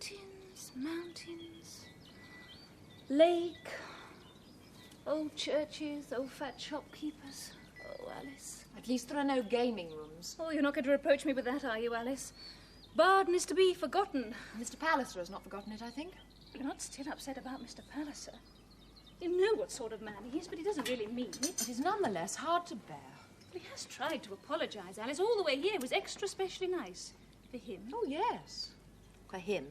Mountains, mountains, lake, old churches, old fat shopkeepers. Oh, Alice. At least there are no gaming rooms. Oh, you're not going to reproach me with that, are you, Alice? Barden is to be forgotten. Mr. Palliser has not forgotten it, I think. You're not still upset about Mr. Palliser. You know what sort of man he is, but he doesn't really mean it. It is nonetheless hard to bear. Well, he has tried to apologise, Alice. All the way here was extra specially nice. For him. Oh, yes. For him.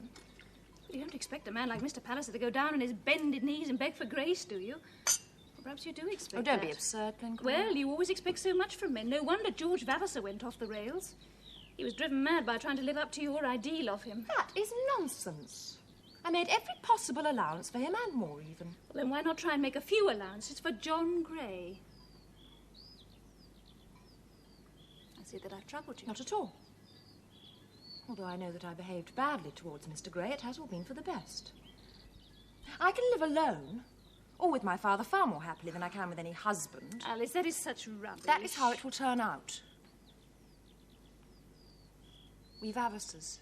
You don't expect a man like Mr. Palliser to go down on his bended knees and beg for grace, do you? Or perhaps you do expect that. Oh, don't be absurd, Glencora. Well, you always expect so much from men. No wonder George Vavasor went off the rails. He was driven mad by trying to live up to your ideal of him. That is nonsense. I made every possible allowance for him and more even. Well, then why not try and make a few allowances for John Grey? I see that I've troubled you. Not at all. Although I know that I behaved badly towards Mr. Grey, it has all been for the best. I can live alone, or with my father far more happily than I can with any husband. Alice, that is such rubbish. That is how it will turn out. We Vavasors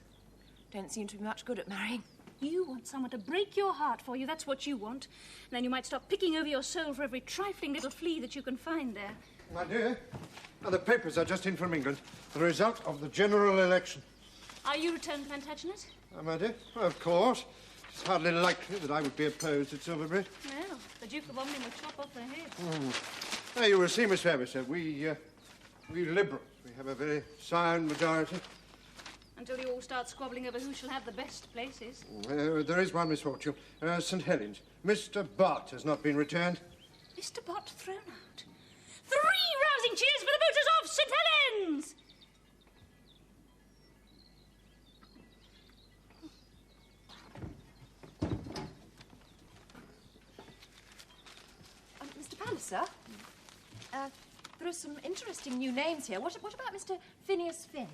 don't seem to be much good at marrying. You want someone to break your heart for you, that's what you want. And then you might stop picking over your soul for every trifling little flea that you can find there. My dear, the papers are just in from England. The result of the general election. Are you returned, Plantagenet? My dear? Well, of course. It's hardly likely that I would be opposed at Silverbridge. Well, the Duke of Omnium would chop off their head. Now, you will see, Miss Vavasor, we Liberals, we have a very sound majority. Until you all start squabbling over who shall have the best places. There is one misfortune. St. Helens. Mr. Bott has not been returned. Mr. Bott thrown out. 3 rousing cheers for the voters of St. Helens! Mr. Palliser? There are some interesting new names here. What about Mr. Phineas Finn?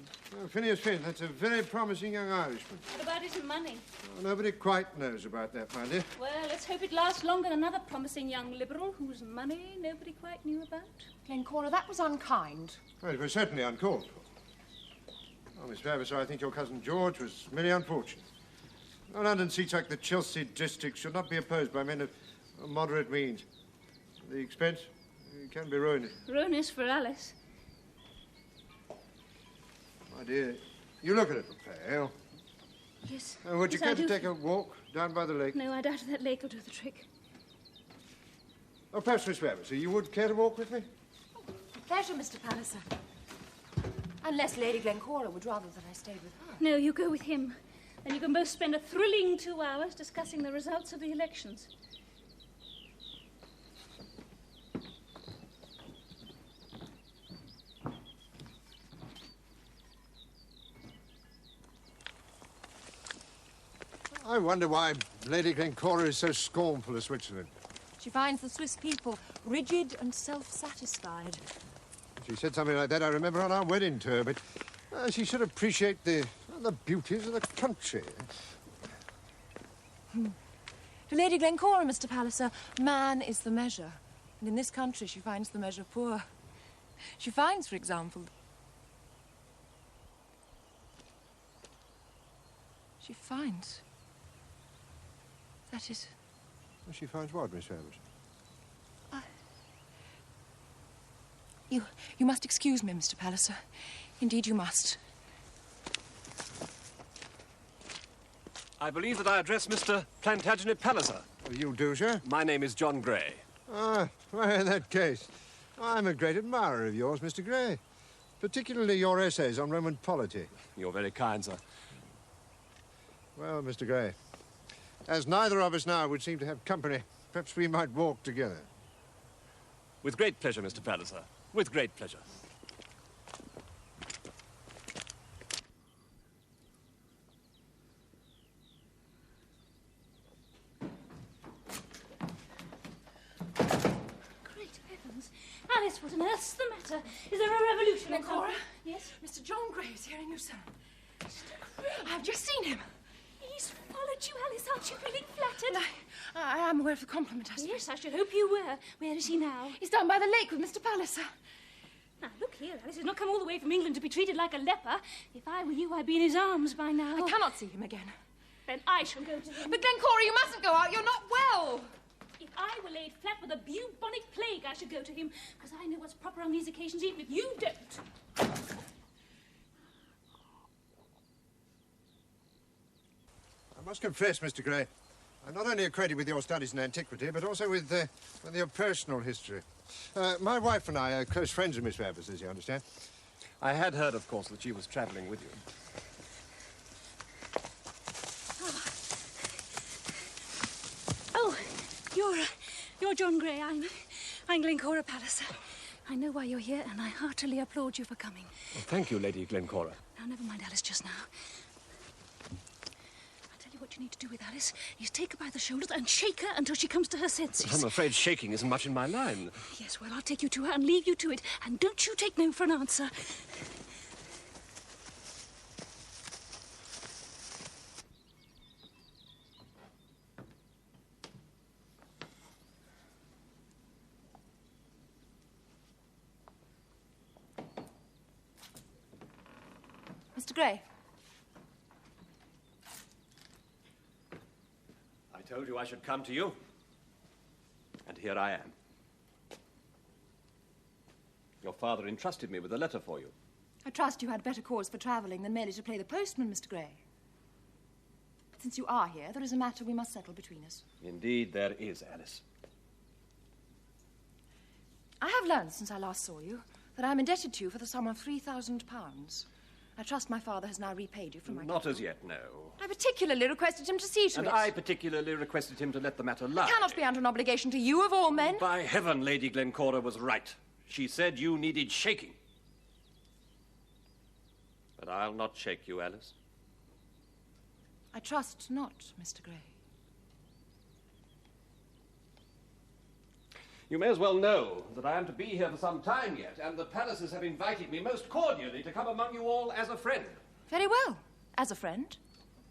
Phineas Finn, that's a very promising young Irishman. What about his money? Nobody quite knows about that, my dear. Well, let's hope it lasts longer than another promising young Liberal whose money nobody quite knew about. Glencora, that was unkind. Well, it was certainly uncalled for. Oh, Miss Vavasor, I think your cousin George was merely unfortunate. London seats like the Chelsea district should not be opposed by men of moderate means. The expense can be ruinous. Ruinous for Alice. My dear, you look a little pale. Yes. Would you yes, care to take a walk down by the lake? No, I doubt that lake will do the trick. Oh, perhaps, Miss Vavasor, you would care to walk with me? Pleasure, Mr. Palliser. Unless Lady Glencora would rather that I stayed with her. No, you go with him. Then you can both spend a thrilling 2 hours discussing the results of the elections. I wonder why Lady Glencora is so scornful of Switzerland. She finds the Swiss people rigid and self-satisfied. She said something like that, I remember, on our wedding tour, but she should appreciate the beauties of the country. To Lady Glencora, Mr. Palliser, man is the measure. And in this country, she finds the measure poor. She finds, for example... She finds... That is... Well, she finds what, Miss Vavasor? You must excuse me, Mr. Palliser. Indeed, you must. I believe that I address Mr. Plantagenet Palliser. You do, sir? My name is John Grey. Ah, well, in that case, I'm a great admirer of yours, Mr. Grey. Particularly your essays on Roman polity. You're very kind, sir. Well, Mr. Grey, as neither of us now would seem to have company, perhaps we might walk together. With great pleasure, Mr. Palliser. With great pleasure. Great heavens. Alice, what on earth's the matter? Is there a revolution in Glencora? Yes? Mr. John Grey is hearing you, sir. Mr. Grey? I've just seen him. He's followed you, Alice. Aren't you feeling flattered? I am aware of the compliment, I suppose. Yes, I should hope you were. Where is he now? He's down by the lake with Mr. Palliser. Now, look here, Alice. He's not come all the way from England to be treated like a leper. If I were you, I'd be in his arms by now. I cannot see him again. Then I shall go to him. But Glencora, you mustn't go out. You're not well. If I were laid flat with a bubonic plague, I should go to him, because I know what's proper on these occasions, even if you don't. I must confess, Mr. Gray, I'm not only acquainted with your studies in antiquity, but also with your personal history. My wife and I are close friends of Miss Vavas, as you understand. I had heard, of course, that she was travelling with you. Oh, you're John Gray. I'm Glencora Palliser. I know why you're here, and I heartily applaud you for coming. Well, thank you, Lady Glencora. Now, never mind Alice just now. I'll tell you what you need to do with Alice is take her by the shoulders and shake her until she comes to her senses. I'm afraid shaking isn't much in my line. Yes, well, I'll take you to her and leave you to it. And don't you take no for an answer. Mr. Gray. I told you I should come to you. And here I am. Your father entrusted me with a letter for you. I trust you had better cause for travelling than merely to play the postman, Mr. Gray. But since you are here, there is a matter we must settle between us. Indeed, there is, Alice. I have learned since I last saw you that I am indebted to you for the sum of £3,000. I trust my father has now repaid you from my Not capital. as yet, no. I particularly requested him to see to And it. I particularly requested him to let the matter lie. I cannot be under an obligation to you of all men. By heaven, Lady Glencora was right. She said you needed shaking. But I'll not shake you, Alice. I trust not, Mr. Gray. You may as well know that I am to be here for some time yet, and the Pallisers have invited me most cordially to come among you all as a friend. Very well. As a friend.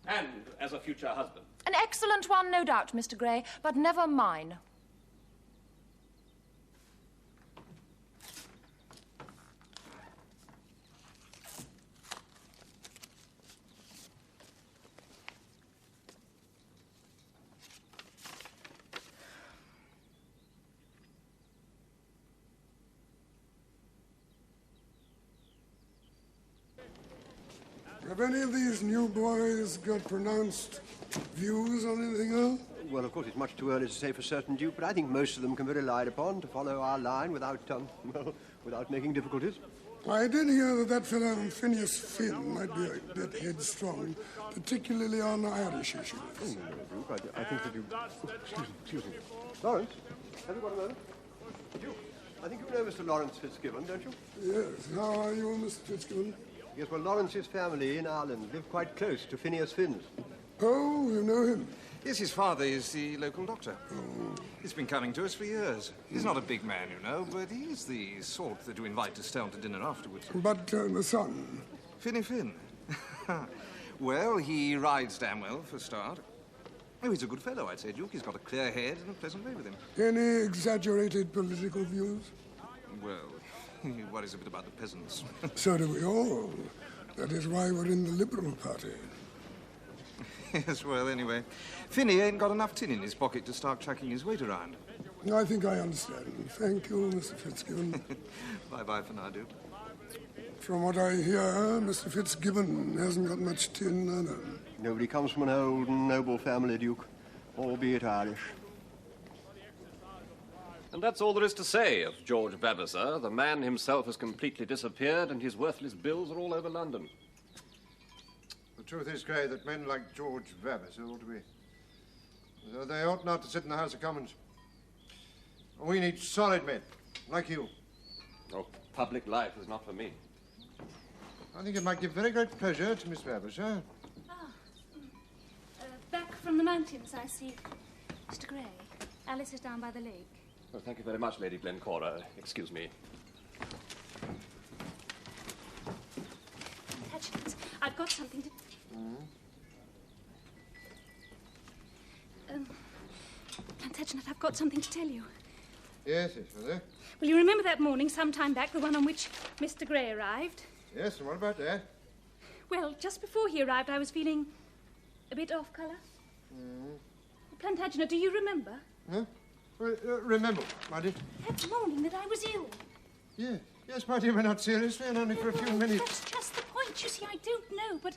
And as a future husband. An excellent one, no doubt, Mr. Gray, but never mine. Have any of these new boys got pronounced views on anything else? Well, of course, it's much too early to say for certain, Duke, but I think most of them can be relied upon to follow our line without, without making difficulties. I did hear that fellow Phineas Finn might be a bit headstrong, particularly on Irish issues. Oh, no, Duke, I think that you... Excuse me. Lawrence, have you got a moment? Duke, I think you know Mr. Lawrence Fitzgibbon, don't you? Yes. How are you, Mr. Fitzgibbon? Yes, well, Lawrence's family in Ireland live quite close to Phineas Finn's. Oh, you know him? Yes, his father is the local doctor. Oh. He's been coming to us for years. He's not a big man, you know, but he is the sort that you invite to stay on to dinner afterwards. But the son? Finny Finn. Well, he rides damn well, for a start. Oh, he's a good fellow, I'd say, Duke. He's got a clear head and a pleasant way with him. Any exaggerated political views? Well, he worries a bit about the peasants. So do we all. That is why we're in the Liberal Party. Yes, well, anyway. Finny ain't got enough tin in his pocket to start chucking his weight around. I think I understand. Thank you, Mr. Fitzgibbon. Bye-bye for now, Duke. From what I hear, Mr. Fitzgibbon hasn't got much tin either. Nobody comes from an old and noble family, Duke, albeit Irish. And that's all there is to say of George Vavasor. The man himself has completely disappeared, and his worthless bills are all over London. The truth is, Gray, that men like George Vavasor ought to be... They ought not to sit in the House of Commons. We need solid men, like you. Oh, public life is not for me. I think it might give very great pleasure to Miss Vavasor. Back from the mountains, I see. Mr. Gray, Alice is down by the lake. Oh, thank you very much, Lady Glencora. Excuse me. Plantagenets, I've got something to... Plantagenet, I've got something to tell you. Yes, mother. Well, you remember that morning some time back, the one on which Mr. Gray arrived? Yes, and what about that? Well, just before he arrived, I was feeling A bit off colour? Plantagenet, do you remember? Huh? Remember, my dear? That morning that I was ill. Yeah. Yes, my dear, we're not seriously, and only for a few minutes. That's just the point. You see, I don't know, but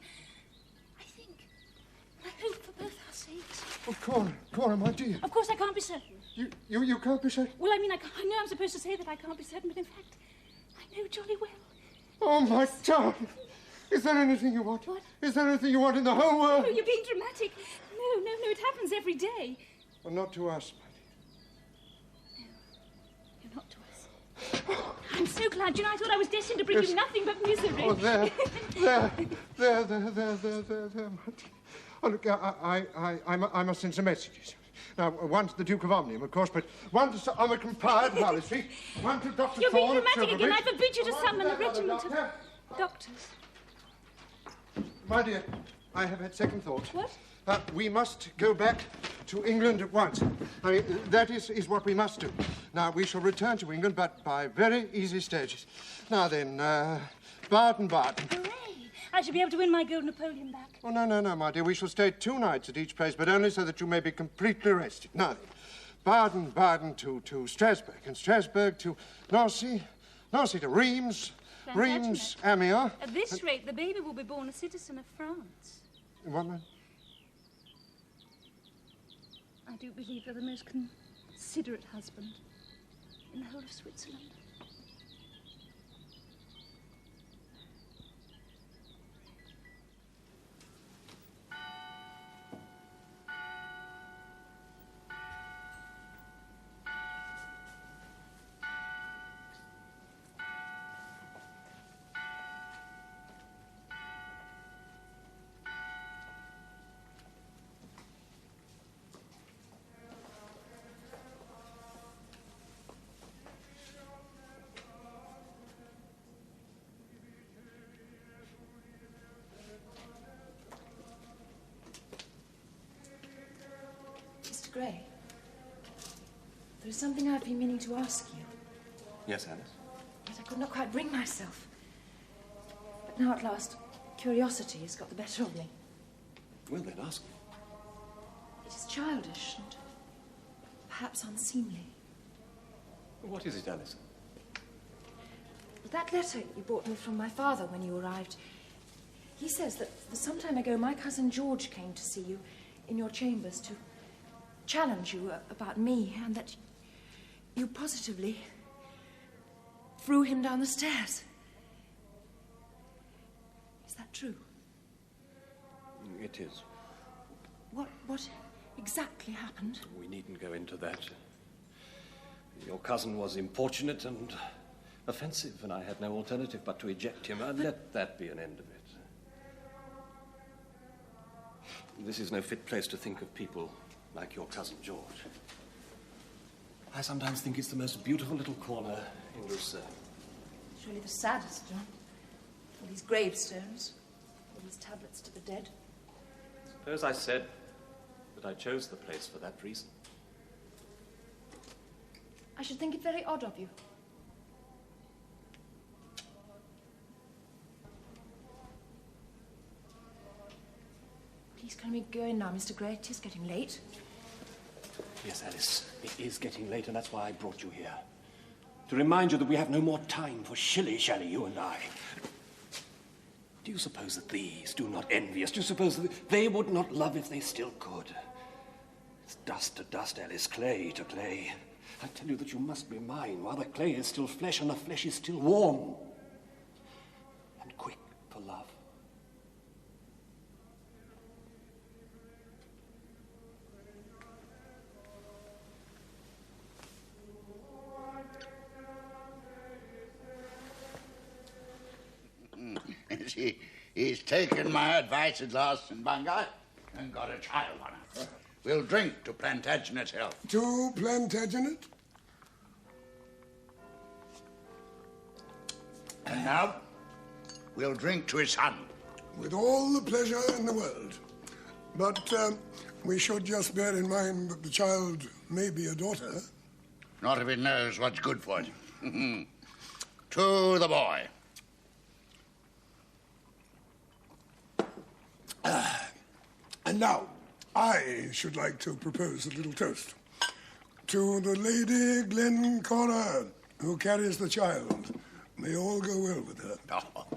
I hope for both our sakes. Oh, Cora, my dear. Of course, I can't be certain. You can't be certain? Well, I mean, I know I'm supposed to say that I can't be certain, but in fact, I know jolly well. Oh, my darling. Is there anything you want? What? Is there anything you want in the whole world? No, you're being dramatic. No, it happens every day. Well, not to us, my dear. No, you're not to us. I'm so glad. You know, I thought I was destined to bring you nothing but misery. Oh, there, my dear. Oh, look, I must send some messages. Now, one to the Duke of Omnium, of course, but one to Sir Omicron Power at Pallisers, one to Dr. You're being Thorne at dramatic again. I Silverbridge, forbid you to one summon to a regiment of Doctor. doctors. My dear, I have had second thoughts. What? We must go back to England at once. I mean, that is what we must do. Now, we shall return to England, but by very easy stages. Now then, Baden. Hooray! I shall be able to win my gold Napoleon back. Oh, no, my dear. We shall stay 2 nights at each place, but only so that you may be completely rested. Now then, Baden to Strasbourg, and Strasbourg to Nancy to Reims, Reims, Amiens. At this rate, the baby will be born a citizen of France. What, man? I do believe you're the most considerate husband in the whole of Switzerland. Mr. Gray, there is something I've been meaning to ask you. Yes, Alice? Yet I could not quite bring myself. But now at last, curiosity has got the better of me. Well, then, ask me. It is childish and perhaps unseemly. What is it, Alice? But that letter you brought me from my father when you arrived, he says that some time ago my cousin George came to see you in your chambers to challenge you about me, and that you positively threw him down the stairs. Is that true? It is. What exactly happened? We needn't go into that. Your cousin was importunate and offensive, and I had no alternative but to eject him, and let that be an end of it. This is no fit place to think of people like your cousin George. I sometimes think it's the most beautiful little corner in Lucerne. Surely the saddest, John. All these gravestones, all these tablets to the dead. Suppose I said that I chose the place for that reason. I should think it very odd of you. Please, can we go in now, Mr. Gray? It is getting late. Yes, Alice, it is getting late, and that's why I brought you here. To remind you that we have no more time for shilly-shally, you and I. Do you suppose that these do not envy us? Do you suppose that they would not love if they still could? It's dust to dust, Alice, clay to clay. I tell you that you must be mine while the clay is still flesh and the flesh is still warm and quick for love. He's taken my advice at last in Bangor and got a child on her. We'll drink to Plantagenet's health. To Plantagenet? And now, we'll drink to his son. With all the pleasure in the world. But we should just bear in mind that the child may be a daughter. Not if it knows what's good for it. To the boy. And now, I should like to propose a little toast. To the Lady Glencora, who carries the child. May all go well with her. Oh.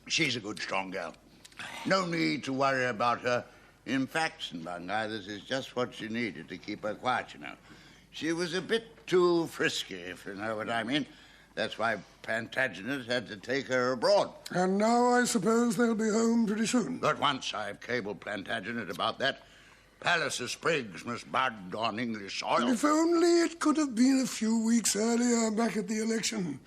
She's a good, strong girl. No need to worry about her. In fact, Bungai, this is just what she needed to keep her quiet, you know. She was a bit too frisky, if you know what I mean. That's why Plantagenet had to take her abroad. And now I suppose they'll be home pretty soon. But once I've cabled Plantagenet about that, Pallisers sprigs must bud on English soil. If only it could have been a few weeks earlier, back at the election.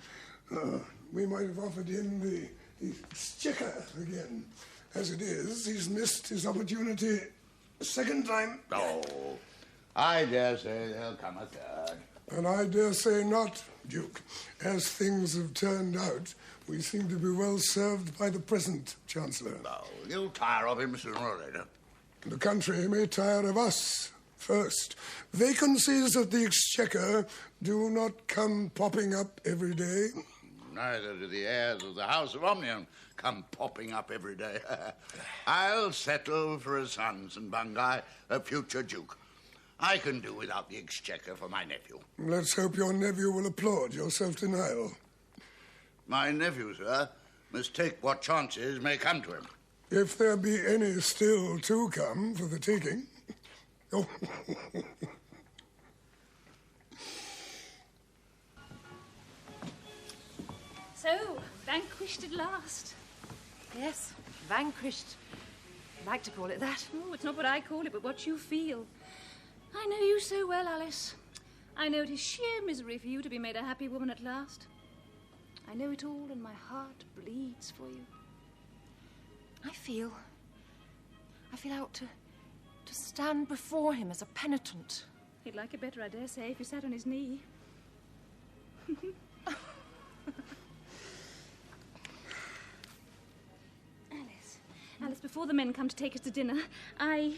We might have offered him the exchequer again. As it is, he's missed his opportunity a second time. Oh, I dare say there'll come a third. And I dare say not, Duke. As things have turned out, we seem to be well served by the present Chancellor. Oh, you'll tire of him sooner or later. The country may tire of us first. Vacancies at the Exchequer do not come popping up every day. Neither do the heirs of the House of Omnium come popping up every day. I'll settle for a son, St. Bungai, a future duke. I can do without the Exchequer for my nephew. Let's hope your nephew will applaud your self-denial. My nephew, sir, must take what chances may come to him. If there be any still to come for the taking. Oh. So, vanquished at last. Yes, vanquished. I like to call it that. Oh, it's not what I call it, but what you feel. I know you so well, Alice. I know it is sheer misery for you to be made a happy woman at last. I know it all, and my heart bleeds for you. I feel out to stand before him as a penitent. He'd like it better, I dare say, if you sat on his knee. Alice, before the men come to take us to dinner, I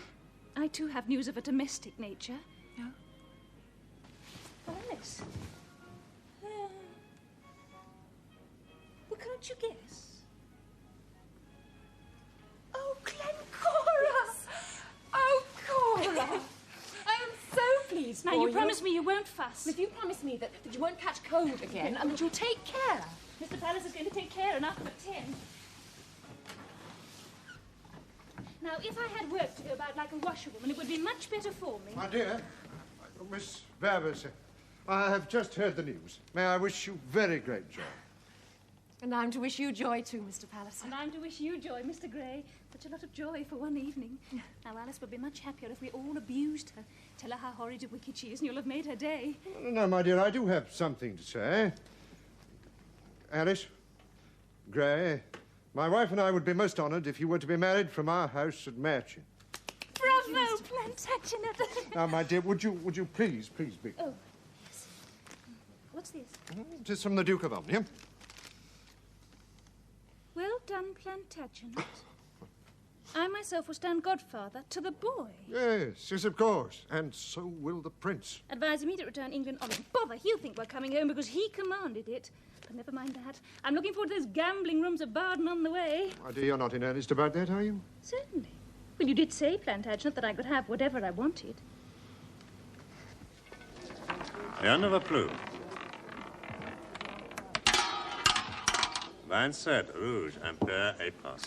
too have news of a domestic nature. No? Well, Alice. Well, can't you guess? Oh, Glencora! Oh, Cora! I am so pleased Now, for you promise me you won't fuss. If you promise me that you won't catch cold again and that you'll take care. Mr. Pallisers is going to take care enough for 10. Now, if I had work to go about like a washerwoman, it would be much better for me. My dear, Miss Berbers, I have just heard the news. May I wish you very great joy. And I'm to wish you joy too, Mr. Palliser. And I'm to wish you joy, Mr. Grey. Such a lot of joy for one evening. Now, Alice would be much happier if we all abused her. Tell her how horrid and wicked she is, and you'll have made her day. No, my dear, I do have something to say. Alice, Grey, my wife and I would be most honoured if you were to be married from our house at Merchant. Bravo, Plantagenet. Now, my dear, would you please be... Oh, yes. What's this? It is from the Duke of Omnium. Well done, Plantagenet. I myself will stand godfather to the boy. Yes, of course. And so will the prince. Advise me to return England on him. Bother, he'll think we're coming home because he commanded it. But never mind that. I'm looking forward to those gambling rooms at Baden on the way. My dear, you're not in earnest about that, are you? Certainly. Well, you did say, Plantagenet, that I could have whatever I wanted. Rien ne va plus. 27, rouge, impair et passe.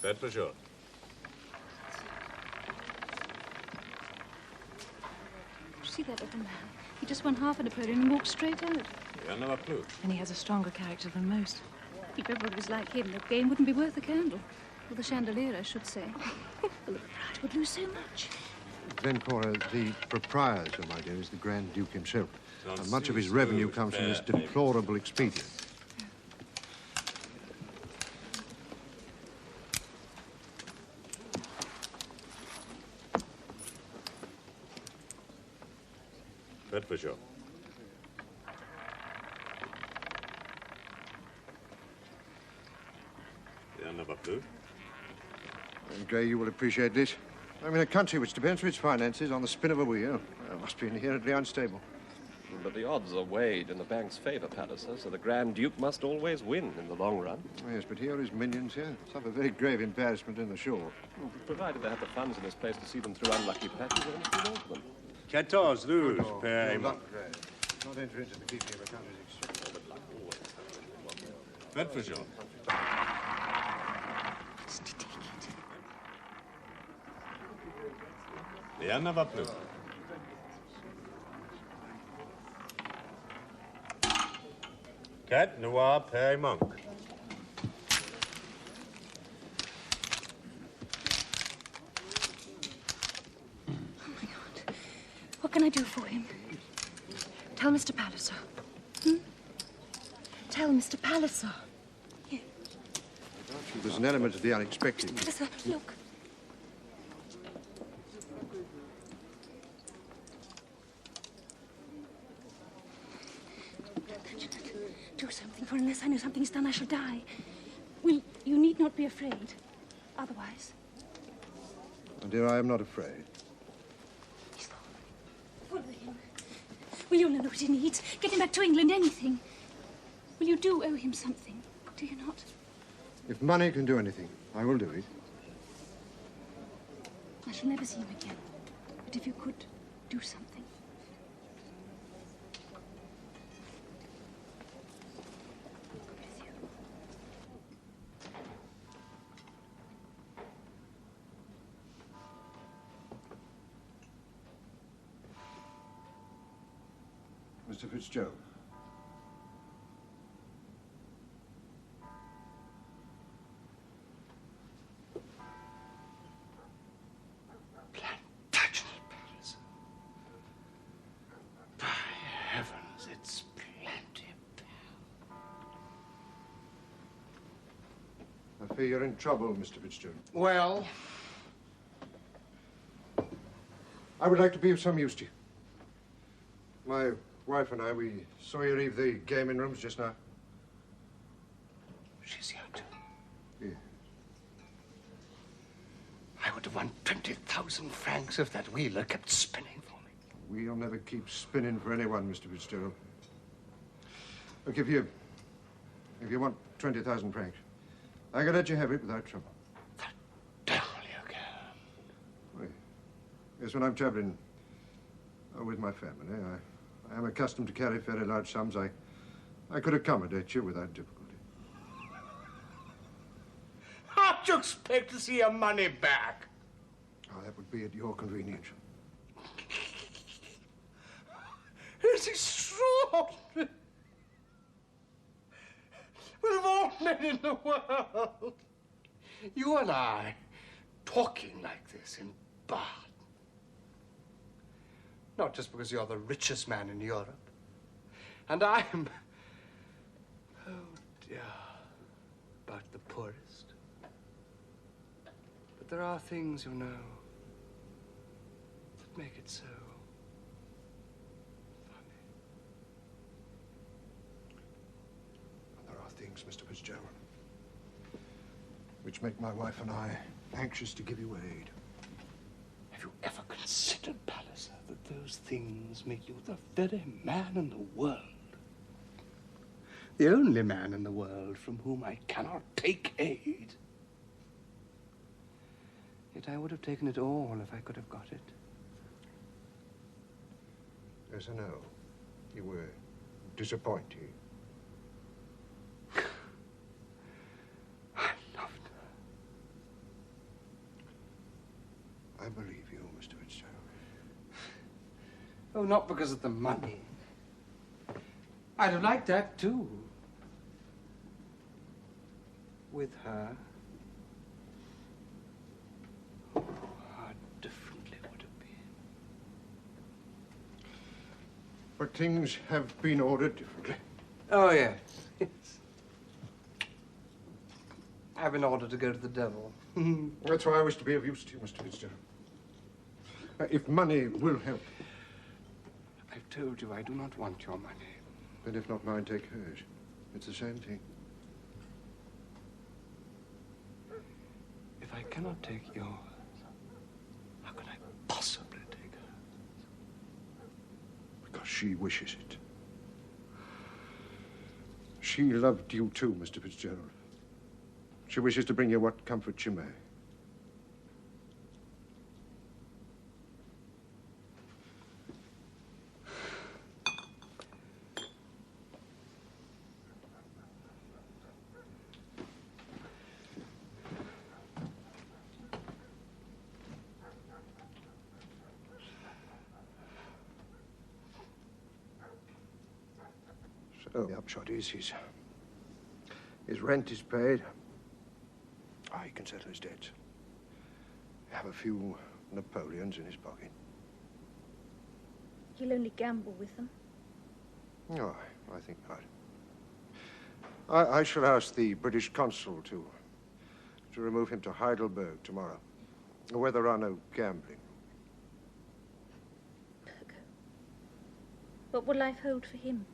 Faites for sure. See that little man? He just won half a Napoleon and walked straight out. Rien ne va plus. And he has a stronger character than most. If everybody was like him, the game wouldn't be worth a candle. Or the chandelier, I should say. Well, the proprietor would lose so much. Glencora, the proprietor, my dear, is the Grand Duke himself. And much of his revenue comes from this deplorable expedient. Faites for sure. Rien ne va plus. Gray, you will appreciate this. I'm in a country which depends for its finances on the spin of a wheel. It must be inherently unstable. But the odds are weighed in the bank's favor, Palliser, so the Grand Duke must always win in the long run. Yes, but he or his minions here suffer very grave embarrassment in the shore. Provided they have the funds in this place to see them through unlucky patches, anything more for them. 14 rouge, père et Not manque. not enter into the keeping of a country's exchequer. Faites for sure. Rien ne va plus. Quatre noirs, père et manque. What can I do for him? Tell Mr. Palliser. Tell Mr. Palliser. There's an element of the unexpected. Palliser, look. Do something, for unless I know something's done, I shall die. Will, you need not be afraid. Otherwise. My dear, I am not afraid. Follow him. Will you know what he needs? Get him back to England, anything. Will you do owe him something? Do you not? If money can do anything, I will do it. I shall never see him again. But if you could do something. Mr. Fitzgerald. Plantagenet, Palliser. By heavens, it's plenty, pal. I fear you're in trouble, Mr. Fitzgerald. Well, I would like to be of some use to you. My wife and I, we saw you leave the gaming rooms just now. she's here too. Yeah. I would have won 20,000 francs if that wheeler kept spinning for me. We'll never keep spinning for anyone, Mr. Fitzgerald. Look, if you want 20,000 francs, I can let you have it without trouble. The devil you can. Well, yes, when I'm traveling with my family, I am accustomed to carry fairly large sums. I could accommodate you without difficulty. How'd you expect to see your money back? Oh, that would be at your convenience. It's extraordinary. Well, of all men in the world, you and I talking like this in Bath. Not just because you're the richest man in Europe. And I'm, oh dear, about the poorest. But there are things, you know, that make it so funny. There are things, Mr. Fitzgerald, which make my wife and I anxious to give you aid. Have you ever considered, Palliser, that those things make you the very man in the world? The only man in the world from whom I cannot take aid. Yet I would have taken it all if I could have got it. Yes, I know. You were disappointed. I loved her. I believe you, Mr. Fitzgerald. Oh, not because of the money. I'd have liked that, too. With her. Oh, how differently it would have been. But things have been ordered differently. Oh, yes. Yes. I've been ordered to go to the devil. That's why I wish to be of use to you, Mr. Fitzgerald. If money will help. I've told you I do not want your money. Then if not mine, take hers. It's the same thing. If I I cannot take yours, how could I possibly take her? Because she wishes it. She loved you too, Mr. Fitzgerald. She wishes to bring you what comfort she may. So the upshot is his rent is paid. He can settle his debts. Have a few Napoleons in his pocket. He'll only gamble with them. Oh, I think not. I shall ask the British consul to remove him to Heidelberg tomorrow, where there are no gambling. What will life hold for him?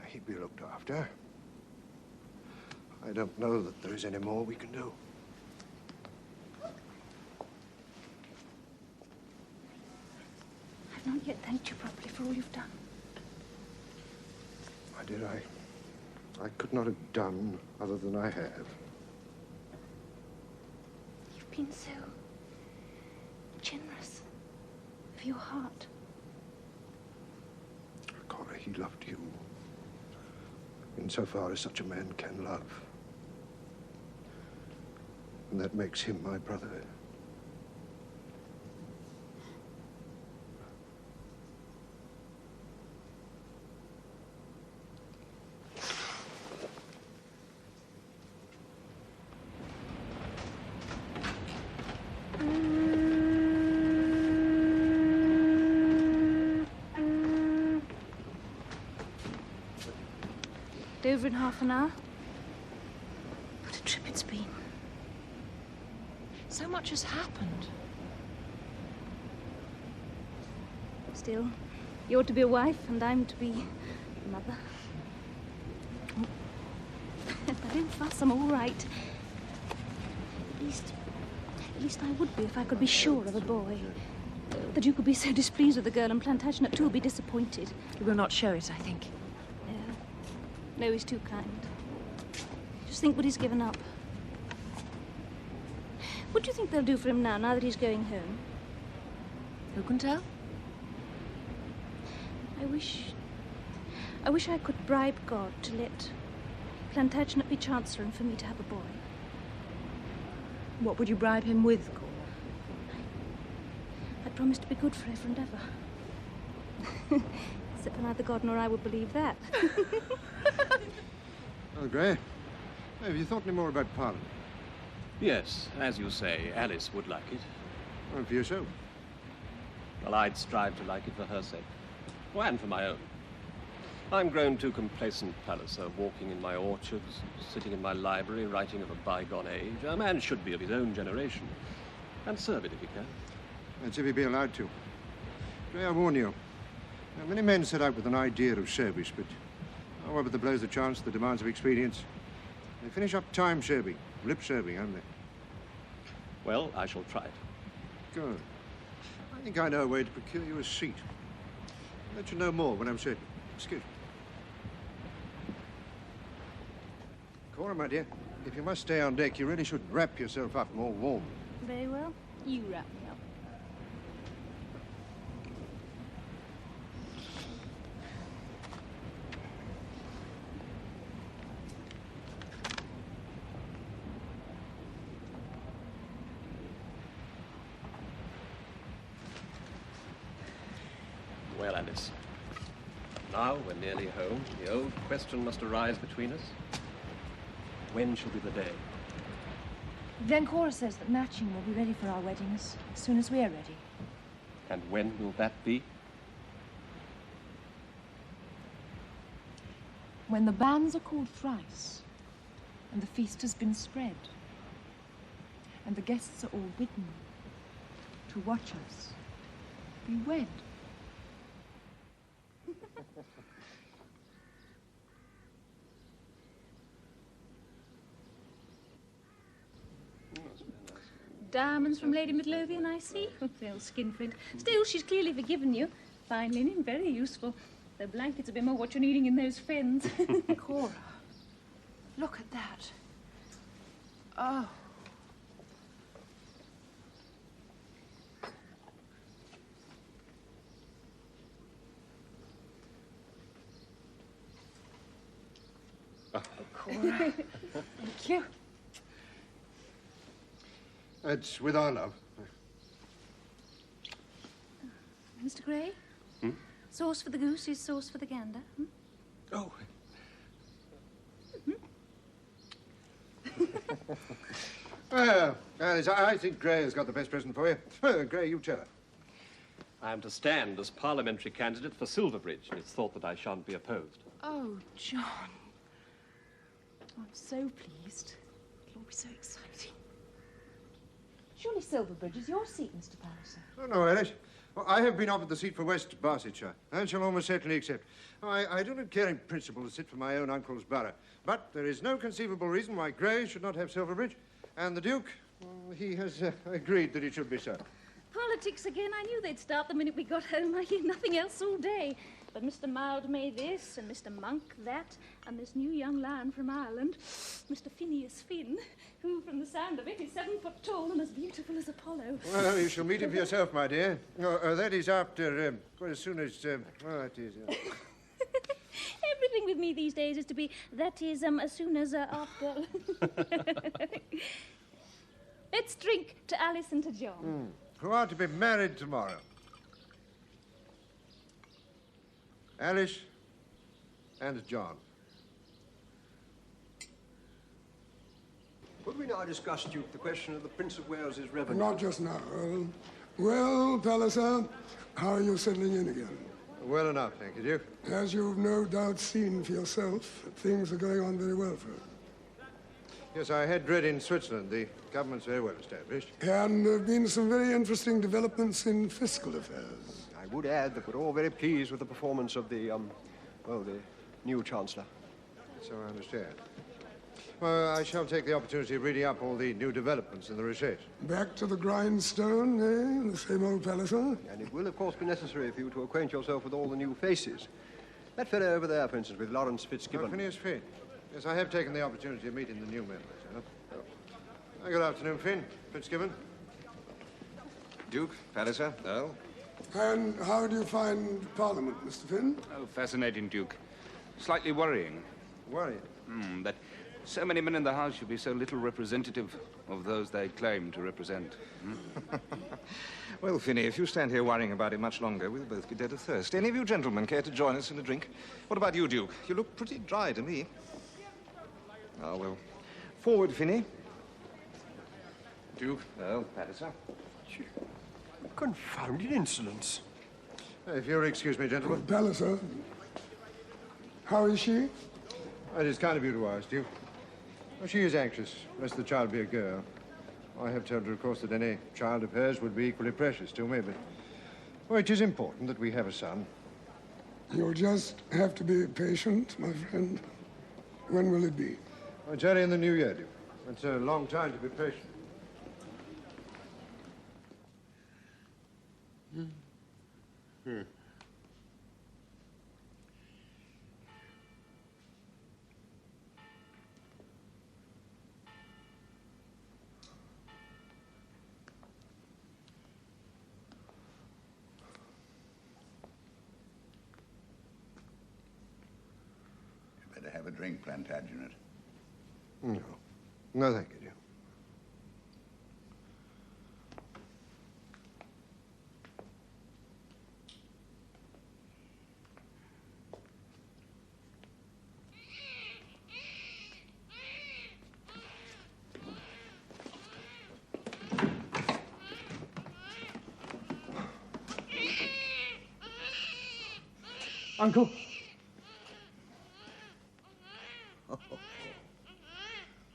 He'd be looked after. I don't know that there is any more we can do. I've not yet thanked you properly for all you've done. My dear, I could not have done other than I have. You've been so generous of your heart. Cora, he loved you. Insofar as such a man can love. And that makes him my brother. Over in half an hour. What a trip it's been. So much has happened. Still, you're to be a wife and I'm to be a mother. I don't fuss, I'm all right. At least I would be if I could be sure of a boy. The Duke would be so displeased with the girl, and Plantagenet too will be disappointed. He will not show it, I think. No, he's too kind. Just think what he's given up. What do you think they'll do for him now that he's going home? Who can tell? I wish I could bribe God to let Plantagenet be Chancellor and for me to have a boy. What would you bribe him with, Cora? I promise to be good forever and ever. Except for neither God nor I would believe that. Oh, Gray, have you thought any more about Parliament? Yes, as you say, Alice would like it. Well, for yourself. Well, I'd strive to like it for her sake. Oh, and for my own. I'm grown too complacent, Palliser, walking in my orchards, sitting in my library, writing of a bygone age. A man should be of his own generation, and serve it if he can. That's if he be allowed to. Gray, I warn you. Now, many men set out with an idea of service, but however the blows the chance, the demands of expedience, they finish up time serving, lip serving only. Well, I shall try it. Good. I think I know a way to procure you a seat. I'll let you know more when I'm certain. Excuse me. Cora, my dear, if you must stay on deck, you really should wrap yourself up more warm. Very well. You wrap me up. Well, Alice, now we're nearly home. The old question must arise between us. When shall be the day? Glencora says that Matching will be ready for our wedding as soon as we're ready. And when will that be? When the banns are called thrice, and the feast has been spread, and the guests are all bidden to watch us be wed. diamonds from Lady Midlothian, I see. The old skinflint. Still, she's clearly forgiven you. Fine linen, very useful. The blankets a bit more what you're needing in those fins. Cora, look at that. Oh. Cora, thank you. It's with our love. Mr. Gray? Sauce for the goose is sauce for the gander. Oh. Alice, I think Gray has got the best present for you. Gray, you tell her. I am to stand as parliamentary candidate for Silverbridge, and it's thought that I shan't be opposed. Oh, John. I'm so pleased. It'll all be so exciting. Surely Silverbridge is your seat, Mr. Palliser. Oh, no, Alice. Well, I have been offered the seat for West Barsetshire, and shall almost certainly accept. I do not care in principle to sit for my own uncle's borough, but there is no conceivable reason why Gray should not have Silverbridge, and the Duke, well, he has agreed that it should be so. Politics again. I knew they'd start the minute we got home. I hear nothing else all day. But Mr. Mildmay this, and Mr. Monk that, and this new young lion from Ireland, Mr. Phineas Finn, who, from the sound of it, is 7 foot tall and as beautiful as Apollo. Well, you shall meet him for yourself, my dear. That is after, well, as soon as, well, that is... Everything with me these days is to be, that is, as soon as, after... Let's drink to Alice and to John. Who are to be married tomorrow. Alice and John. Could we now discuss, Duke, the question of the Prince of Wales's revenue? Not just now. Well, Palliser, how are you settling in again? Well enough, thank you, Duke. As you've no doubt seen for yourself, things are going on very well for us. Yes, I had read in Switzerland. The government's very well established. And there have been some very interesting developments in fiscal affairs. I would add that we're all very pleased with the performance of the, well, the new Chancellor. So I understand. Well, I shall take the opportunity of reading up all the new developments in the research. Back to the grindstone, eh? The same old Palliser? And it will, of course, be necessary for you to acquaint yourself with all the new faces. That fellow over there, for instance, with Lawrence Fitzgibbon. Phineas Finn. Yes, I have taken the opportunity of meeting the new members. Good afternoon, Finn. Fitzgibbon. Duke, Palliser, Earl. And how do you find Parliament, Mr. Finn? Oh, fascinating, Duke. Slightly worrying. Worried? That so many men in the House should be so little representative of those they claim to represent. Well, Finney, if you stand here worrying about it much longer, we'll both be dead of thirst. Any of you gentlemen care to join us in a drink? What about you, Duke? You look pretty dry to me. Ah, well, forward, Finney. Duke, Earl, Palliser. Confounded insolence. If you'll excuse me, gentlemen. Palliser, how is she? It is kind of you to ask, Duke. Well, she is anxious, lest the child be a girl. I have told her, of course, that any child of hers would be equally precious to me, but... Well, it is important that we have a son. You'll just have to be patient, my friend. When will it be? Well, it's early in the new year, Duke. It's a long time to be patient. You better have a drink, Plantagenet. No. No, thank you, Duke. Uncle.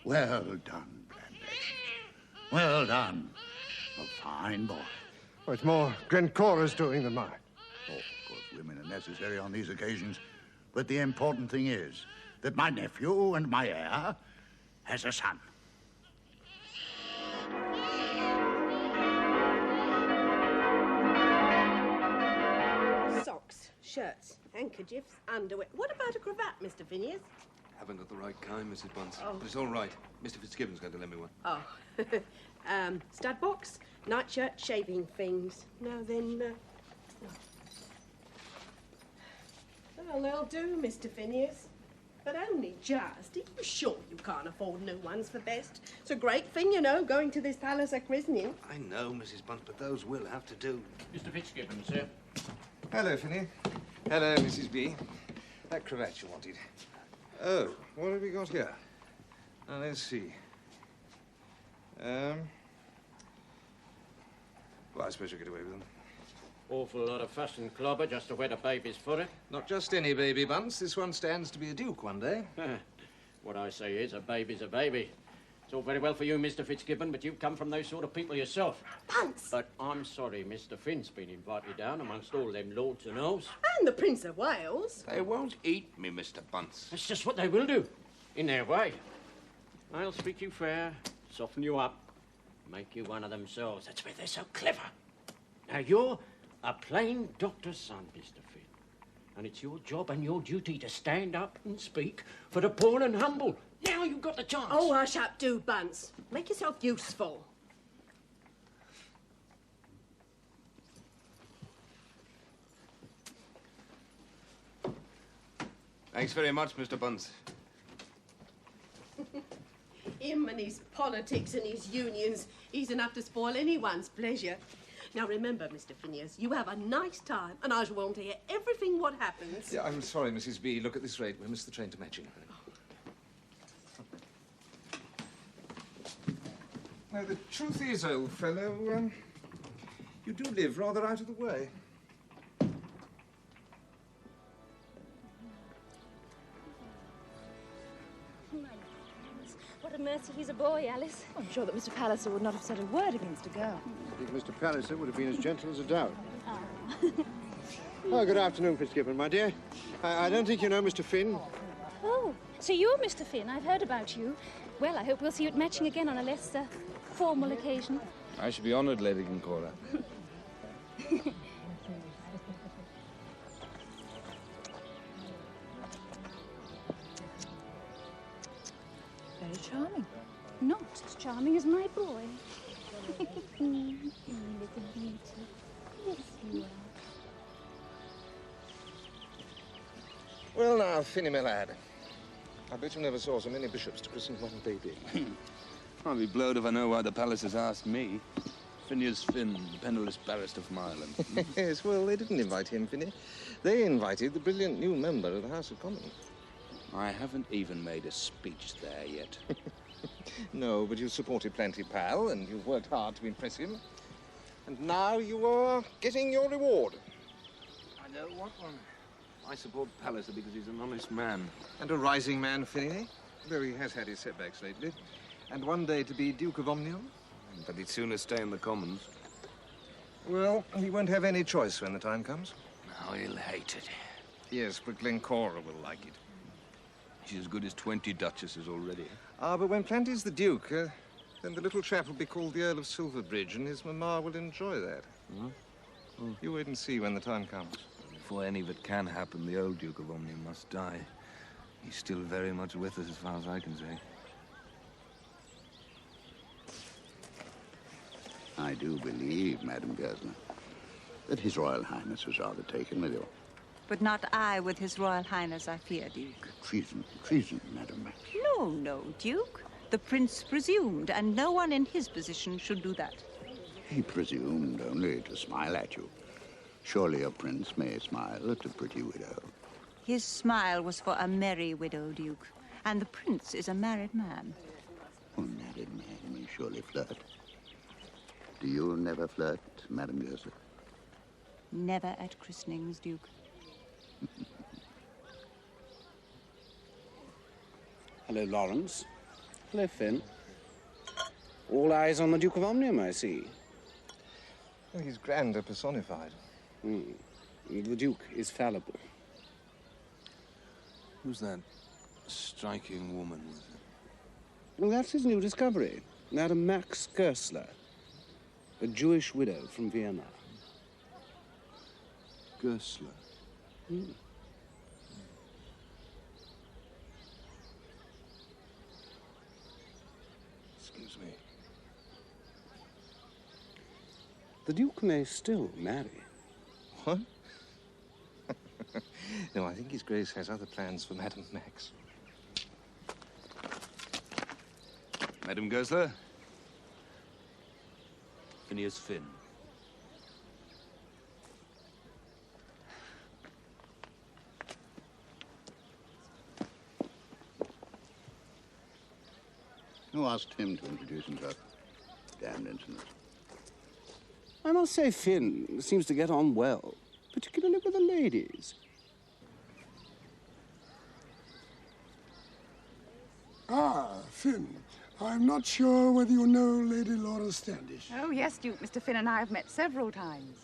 Well done, Plantagenet. Well done. A fine boy. Well, it's more Glencora's doing than mine. Oh, of course, women are necessary on these occasions. But the important thing is that my nephew and my heir has a son. handkerchiefs, underwear. What about a cravat, Mr. Phineas? Haven't got the right kind, Mrs. Bunce. Oh. But it's all right. Mr. Fitzgibbon's going to lend me one. Oh. Stud box, nightshirt, shaving things. Now then, Well, they'll do, Mr. Phineas. But only just. Are you sure you can't afford new ones for best? It's a great thing, you know, going to this Palliser christening. I know, Mrs. Bunce, but those will have to do. Mr. Fitzgibbon, sir. Hello, Finney. Hello, Mrs. B. That cravat you wanted. Oh, what have we got here? Now, let's see. Well, I suppose you'll get away with them. Awful lot of fuss and clobber just to wet a baby's footer. Not just any baby, Bunce. This one stands to be a duke one day. What I say is, a baby's a baby. It's all very well for you, Mr. Fitzgibbon, but you've come from those sort of people yourself. Bunce! But I'm sorry, Mr. Finn's been invited down amongst all them lords and earls. And the Prince of Wales. They won't eat me, Mr. Bunce. That's just what they will do, in their way. I'll speak you fair, soften you up, make you one of themselves. That's why they're so clever. Now, you're a plain doctor's son, Mr. Finn. And it's your job and your duty to stand up and speak for the poor and humble. Now you've got the chance. Oh, hush up, do, Bunce. Make yourself useful. Thanks very much, Mr. Bunce. Him and his politics and his unions, he's enough to spoil anyone's pleasure. Now remember, Mr. Phineas, you have a nice time, and I shall want to hear everything what happens. Yeah, I'm sorry, Mrs. B. Look, at this rate, we'll miss the train to Matching. Now, the truth is, old fellow, you do live rather out of the way. What a mercy he's a boy, Alice. I'm sure that Mr. Palliser would not have said a word against a girl. I think Mr. Palliser would have been as gentle as a dove. Oh, good afternoon, Fitzgibbon, my dear. I don't think you know Mr. Finn. Oh, so you're Mr. Finn. I've heard about you. Well, I hope we'll see you at Matching again on a less formal occasion. I should be honoured, Lady Glencora. Very charming. Not as charming as my boy. Little beauty. Yes, you are. Well, now, Finney, my lad, I bet you never saw so many bishops to christen one baby. I'll be blowed if I know why the Pallisers asked me. Phineas Finn, the penniless barrister from Ireland. Yes, well, they didn't invite him, Finney. They invited the brilliant new member of the House of Commons. I haven't even made a speech there yet. No, but you've supported plenty, pal, and you've worked hard to impress him. And now you are getting your reward. I don't want one. I support Palliser because he's an honest man. And a rising man, Finney, though he has had his setbacks lately. And one day to be Duke of Omnium. But he'd sooner stay in the Commons. Well, he won't have any choice when the time comes. Oh, he'll hate it. Yes, but Glencora will like it. She's as good as 20 duchesses already. Ah, but when Planty's the Duke, then the little chap will be called the Earl of Silverbridge, and his mamma will enjoy that. You wait and see when the time comes. Before any of it can happen, the old Duke of Omnium must die. He's still very much with us, as far as I can say. I do believe, Madam Gersler, that His Royal Highness was rather taken with you. But not I with His Royal Highness, I fear, Duke. Treason, treason, Madam Max. No, no, Duke. The Prince presumed, and no one in his position should do that. He presumed only to smile at you. Surely a prince may smile at a pretty widow. His smile was for a merry widow, Duke. And the Prince is a married man. A married man may surely flirt. Do you never flirt, Madam Gersler? Never at christenings, Duke. Hello, Lawrence. Hello, Finn. All eyes on the Duke of Omnium, I see. Well, he's grander personified. The Duke is fallible. Who's that striking woman with him? Well, that's his new discovery. Madam Max Goesler, a Jewish widow from Vienna. Goesler? confuses me. The Duke may still marry. What? No, I think His Grace has other plans for Madame Max. Madame Goesler? Phineas Finn. Who asked him to introduce himself? Damned insolent. I must say Finn seems to get on well, particularly with the ladies. Ah, Finn. I'm not sure whether you know Lady Laura Standish. Oh, yes, Duke. Mr. Finn and I have met several times.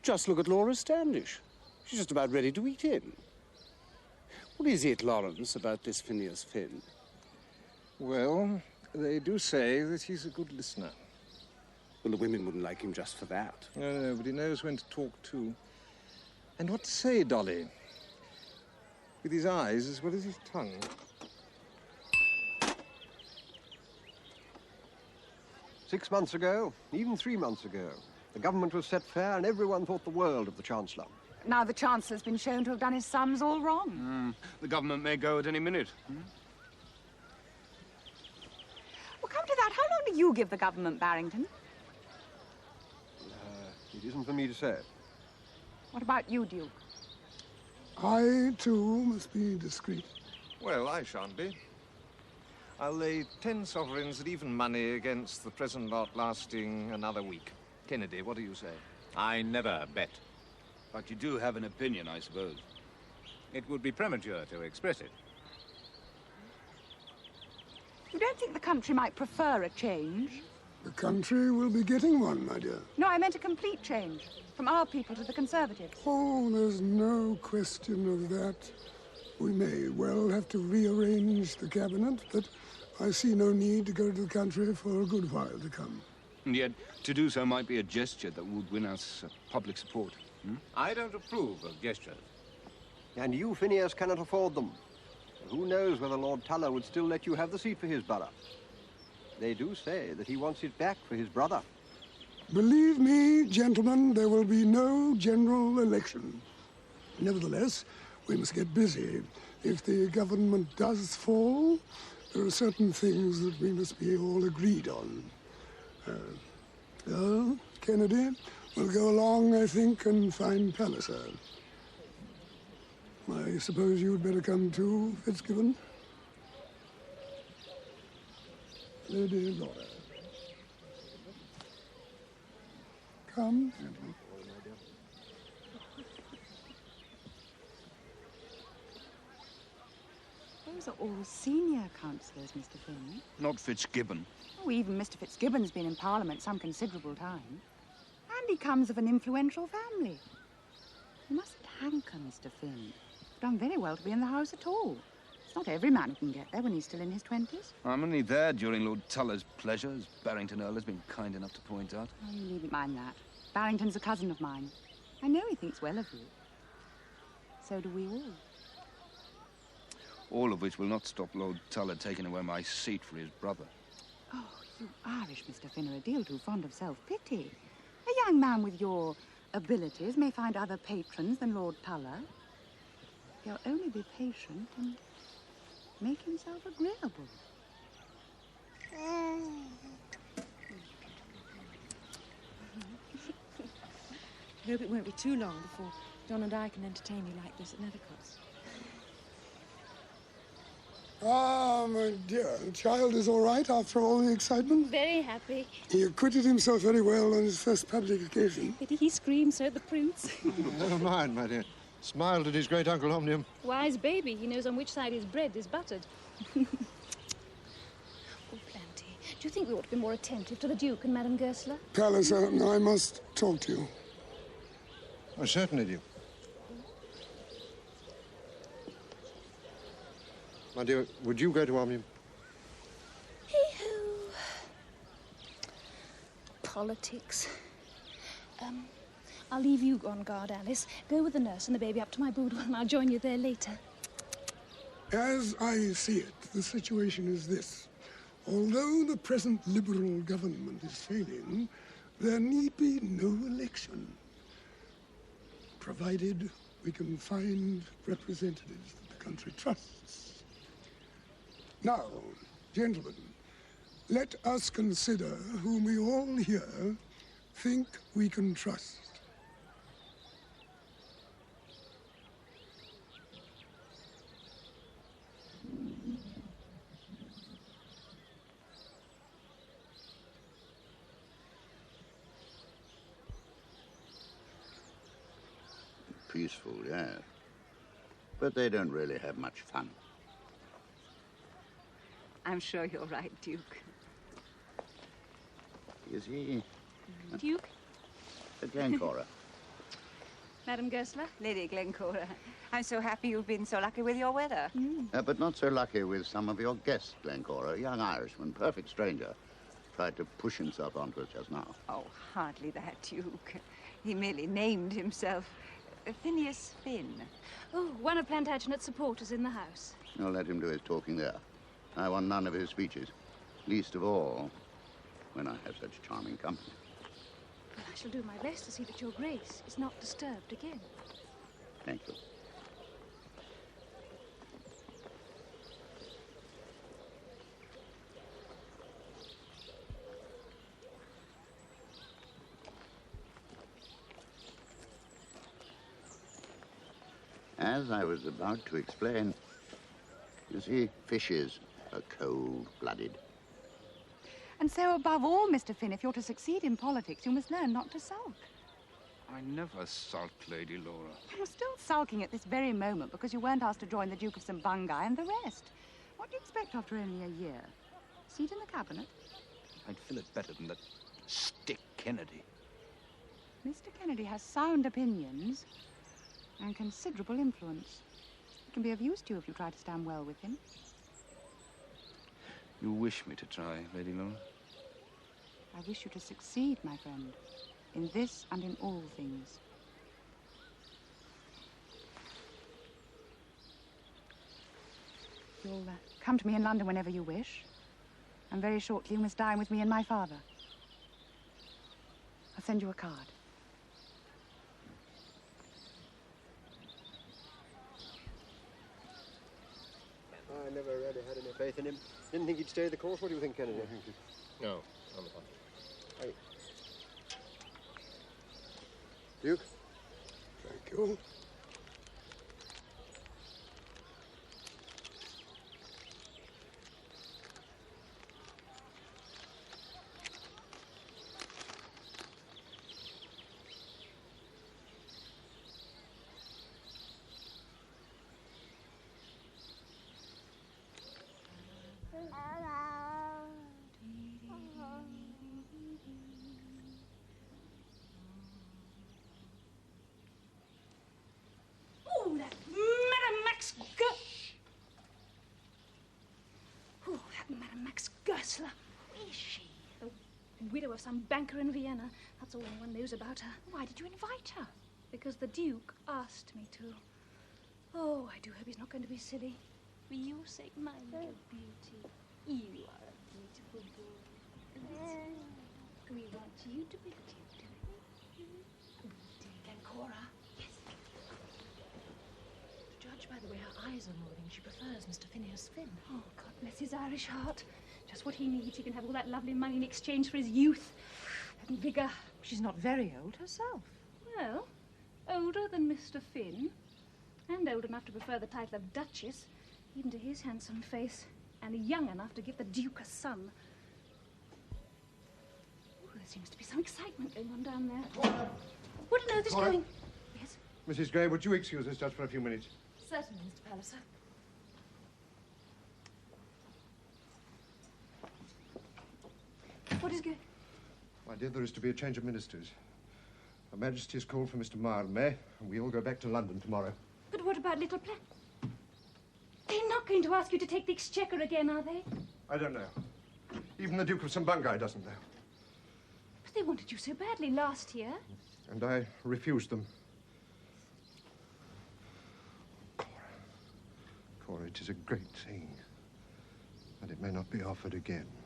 Just look at Laura Standish. She's just about ready to eat in. What is it, Lawrence, about this Phineas Finn? Well, they do say that he's a good listener. Well, the women wouldn't like him just for that. No, but he knows when to talk too. And what to say, Dolly. With his eyes as well as his tongue. "6 months ago, even 3 months ago, the government was set fair and everyone thought the world of the Chancellor. Now the Chancellor's been shown to have done his sums all wrong. The government may go at any minute. Well, come to that, how long do you give the government, Barrington? It isn't for me to say. What about you, Duke? I, too, must be discreet. Well, I shan't be. I'll lay 10 sovereigns at even money against the present lot lasting another week. Kennedy, what do you say? I never bet. But you do have an opinion, I suppose. It would be premature to express it. You don't think the country might prefer a change? The country will be getting one, my dear. No, I meant a complete change. From our people to the Conservatives. Oh, there's no question of that. We may well have to rearrange the cabinet, but I see no need to go to the country for a good while to come. And yet, to do so might be a gesture that would win us public support. I don't approve of gestures. And you, Phineas, cannot afford them. Who knows whether Lord Tuller would still let you have the seat for his borough. They do say that he wants it back for his brother. Believe me, gentlemen, there will be no general election. Nevertheless, we must get busy. If the government does fall, there are certain things that we must be all agreed on. Kennedy, we'll go along, I think, and find Palliser. I suppose you'd better come too, Fitzgibbon. Lady Laura. Come, gentlemen. Those are all senior councillors, Mr. Finn. Not Fitzgibbon. Oh, even Mr. Fitzgibbon's been in Parliament some considerable time. And he comes of an influential family. You mustn't hanker, Mr. Finn. You've done very well to be in the House at all. It's not every man who can get there when he's still in his 20s. I'm only there during Lord Tuller's pleasure, as Barrington Earl has been kind enough to point out. Oh, you needn't mind that. Barrington's a cousin of mine. I know he thinks well of you. So do we all. All of which will not stop Lord Tuller taking away my seat for his brother. Oh, you Irish, Mr. Finn, are a deal too fond of self-pity. A young man with your abilities may find other patrons than Lord Tuller. He'll only be patient and make himself agreeable. I hope it won't be too long before John and I can entertain you like this at Nethercoats. Ah, my dear, the child is all right after all the excitement? Very happy. He acquitted himself very well on his first public occasion. Pity he screamed so at the Prince. Never mind, my dear. Smiled at his great Uncle Omnium. Wise baby. He knows on which side his bread is buttered. Oh, plenty. Do you think we ought to be more attentive to the Duke and Madame Goesler? Palliser, I must talk to you. I certainly do. My dear, would you go to Omnium? Hee-hoo. Politics. I'll leave you on guard, Alice. Go with the nurse and the baby up to my boudoir, and I'll join you there later. As I see it, the situation is this. Although the present Liberal government is failing, there need be no election, provided we can find representatives that the country trusts. Now, gentlemen, let us consider whom we all here think we can trust. Peaceful, yes. But they don't really have much fun. I'm sure you're right, Duke. Is he? Duke? Glencora. Madam Goesler? Lady Glencora, I'm so happy you've been so lucky with your weather. But not so lucky with some of your guests, Glencora. A young Irishman, perfect stranger, tried to push himself onto us just now. Oh, hardly that, Duke. He merely named himself Phineas Finn. Oh, one of Plantagenet's supporters in the house. I'll let him do his talking there. I want none of his speeches. Least of all, when I have such charming company. Well, I shall do my best to see that your grace is not disturbed again. Thank you. As I was about to explain, you see, fishes are cold-blooded. And so, above all, Mr. Finn, if you're to succeed in politics, you must learn not to sulk. I never sulk, Lady Laura. You're still sulking at this very moment because you weren't asked to join the Duke of St. Bungay and the rest. What do you expect after only a year? Seat in the cabinet? I'd fill it better than that stick Kennedy. Mr. Kennedy has sound opinions and considerable influence. He can be of use to you if you try to stand well with him. You wish me to try, Lady Laura? I wish you to succeed, my friend, in this and in all things. You'll come to me in London whenever you wish, and very shortly you must dine with me and my father. I'll send you a card. I never really had any faith in him. Didn't think he'd stay the course. What do you think, Kennedy? No, on the contrary. Duke? Thank you. Oh, that Madame Max Oh, that Madame Max Goesler. Who is she? The widow of some banker in Vienna. That's all anyone knows about her. Why did you invite her? Because the Duke asked me to. Oh, I do hope he's not going to be silly. For your sake, my little beauty. You are a beautiful boy. We want you to be cute. Glencora? Yes. To judge by the way her eyes are moving, she prefers Mr. Phineas Finn. Oh, God bless his Irish heart. Just what he needs. He can have all that lovely money in exchange for his youth and vigour. She's not very old herself. Well, older than Mr. Finn, and old enough to prefer the title of Duchess, even to his handsome face, and young enough to give the Duke a son. Ooh, there seems to be some excitement going on down there. What on earth is Cora. going? Yes? Mrs. Gray, would you excuse us just for a few minutes? Certainly, Mr. Palliser. What is going? My dear, there is to be a change of ministers. Her Majesty has called for Mr. Mildmay, and we all go back to London tomorrow. But what about little Platt? They're not going to ask you to take the Exchequer again, are they? I don't know. Even the Duke of St. Bungay doesn't know. But they wanted you so badly last year. And I refused them. Cora, it is a great thing. and it may not be offered again.